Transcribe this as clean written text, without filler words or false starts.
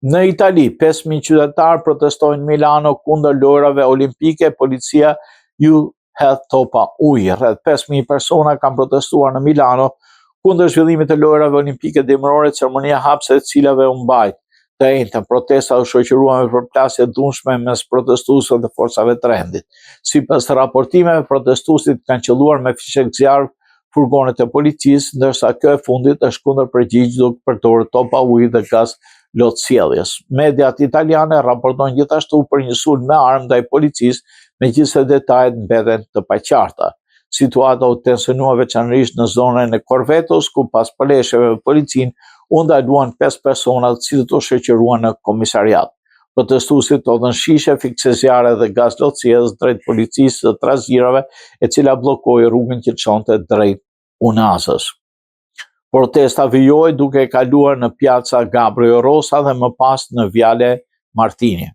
Në Itali, 5.000 qytetarë protestojnë në Milano kundër lojrave olimpike, policia ju hedh topa ujë. Rreth 5.000 persona kanë protestuar në Milano kundër zhvillimit të lojrave olimpike dimërore, ceremonia hapse të cilave u mbajt të njëjtën. Protesta u shoqëruan me përplasje dhunshme mes protestuesve dhe forcave të rendit. Sipas raportimeve, protestuesit kanë qelluar me fishek zjarr furgonet e policisë, ndërsa kjo e fundit është kundër përgjigj duke përdorur topa ujë dhe gaz lotësjelljes. Mediat italiane raportojnë gjithashtu për një sulm me armë ndaj policisë, megjithëse detajet mbeten të paqarta. Situata u tensionua veçanërisht në zonën e Corvetos, ku pas përleshjeve me policinë u ndaluan 5 persona të cilët u shoqëruan në komisariat. Protestuesit hodhën shishe, fikse zjarre dhe gaz lotësjellës drejt policisë së trazirave, e cila bllokoi rrugën që çonte drejt Unazës. Protesta vijoi duke kaluar në Piazza Gabriel Rosa dhe më pas në Viale Martini.